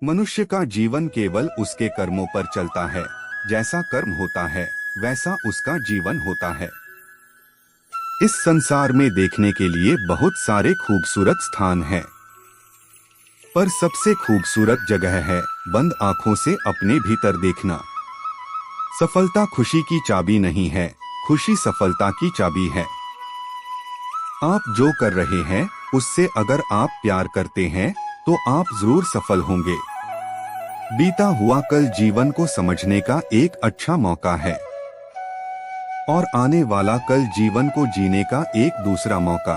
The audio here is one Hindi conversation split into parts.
मनुष्य का जीवन केवल उसके कर्मों पर चलता है। जैसा कर्म होता है वैसा उसका जीवन होता है। इस संसार में देखने के लिए बहुत सारे खूबसूरत स्थान हैं, पर सबसे खूबसूरत जगह है बंद आंखों से अपने भीतर देखना। सफलता खुशी की चाबी नहीं है, खुशी सफलता की चाबी है। आप जो कर रहे हैं उससे अगर आप प्यार करते हैं तो आप जरूर सफल होंगे। बीता हुआ कल जीवन को समझने का एक अच्छा मौका है और आने वाला कल जीवन को जीने का एक दूसरा मौका।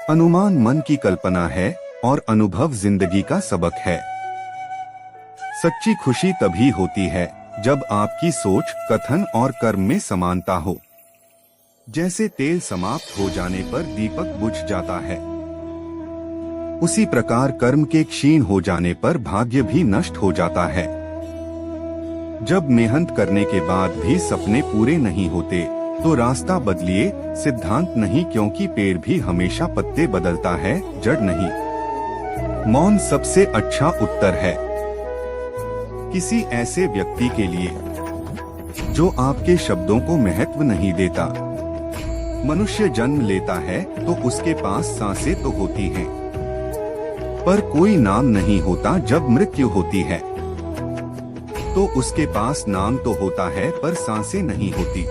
अनुमान मन की कल्पना है और अनुभव जिंदगी का सबक है। सच्ची खुशी तभी होती है जब आपकी सोच, कथन और कर्म में समानता हो। जैसे तेल समाप्त हो जाने पर दीपक बुझ जाता है, उसी प्रकार कर्म के क्षीण हो जाने पर भाग्य भी नष्ट हो जाता है। जब मेहनत करने के बाद भी सपने पूरे नहीं होते तो रास्ता बदलिए, सिद्धांत नहीं, क्योंकि पेड़ भी हमेशा पत्ते बदलता है, जड़ नहीं। मौन सबसे अच्छा उत्तर है किसी ऐसे व्यक्ति के लिए जो आपके शब्दों को महत्व नहीं देता। मनुष्य जन्म लेता है तो उसके पास सांसें तो होती हैं, पर कोई नाम नहीं होता। जब मृत्यु होती है तो उसके पास नाम तो होता है पर सांसें नहीं होती।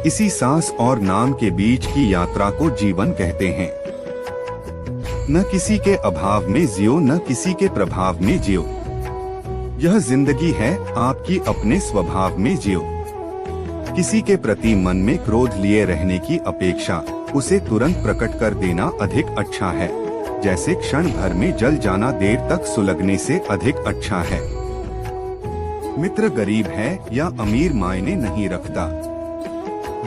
इसी सांस और नाम के बीच की यात्रा को जीवन कहते हैं। न किसी के अभाव में जियो, न किसी के प्रभाव में जियो। यह जिंदगी है, आपकी अपने स्वभाव में जियो। किसी के प्रति मन में क्रोध लिए रहने की अपेक्षा उसे तुरंत प्रकट कर देना अधिक अच्छा है। जैसे क्षण भर में जल जाना देर तक सुलगने से अधिक अच्छा है। मित्र गरीब है या अमीर मायने नहीं रखता,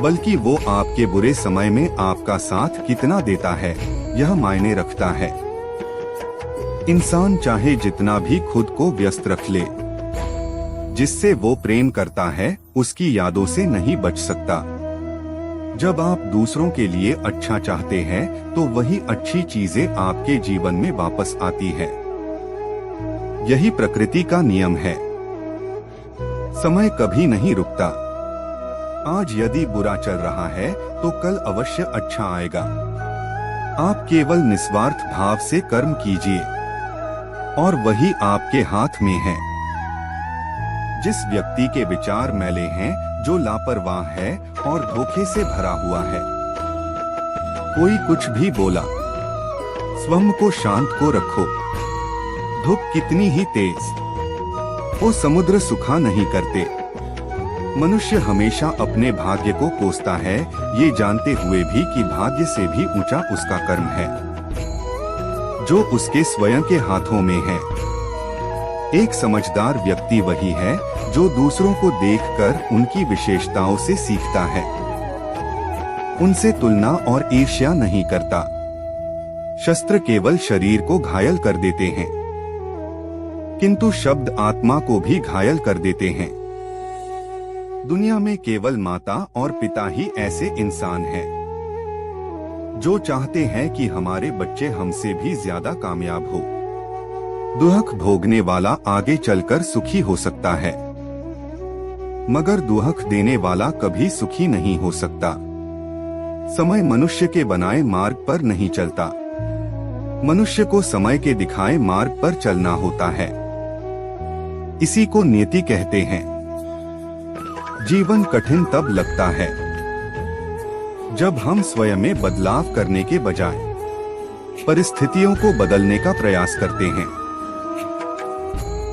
बल्कि वो आपके बुरे समय में आपका साथ कितना देता है यह मायने रखता है। इंसान चाहे जितना भी खुद को व्यस्त रख ले, जिससे वो प्रेम करता है उसकी यादों से नहीं बच सकता। जब आप दूसरों के लिए अच्छा चाहते हैं तो वही अच्छी चीजें आपके जीवन में वापस आती है। यही प्रकृति का नियम है। समय कभी नहीं रुकता। आज यदि बुरा चल रहा है तो कल अवश्य अच्छा आएगा। आप केवल निस्वार्थ भाव से कर्म कीजिए और वही आपके हाथ में है। जिस व्यक्ति के विचार मैले हैं, जो लापरवाह है और धोखे से भरा हुआ है, कोई कुछ भी बोला, स्वयं को शांत को रखो। धूप कितनी ही तेज वो समुद्र सुखा नहीं करते। मनुष्य हमेशा अपने भाग्य को कोसता है, ये जानते हुए भी कि भाग्य से भी ऊंचा उसका कर्म है जो उसके स्वयं के हाथों में है। एक समझदार व्यक्ति वही है जो दूसरों को देखकर उनकी विशेषताओं से सीखता है, उनसे तुलना और ईर्ष्या नहीं करता। शस्त्र केवल शरीर को घायल कर देते हैं, किंतु शब्द आत्मा को भी घायल कर देते हैं। दुनिया में केवल माता और पिता ही ऐसे इंसान हैं जो चाहते हैं कि हमारे बच्चे हमसे भी ज्यादा कामयाब हो। दुख भोगने वाला आगे चलकर सुखी हो सकता है, मगर दुख देने वाला कभी सुखी नहीं हो सकता। समय मनुष्य के बनाए मार्ग पर नहीं चलता, मनुष्य को समय के दिखाए मार्ग पर चलना होता है। इसी को नियति कहते हैं। जीवन कठिन तब लगता है जब हम स्वयं में बदलाव करने के बजाय परिस्थितियों को बदलने का प्रयास करते हैं।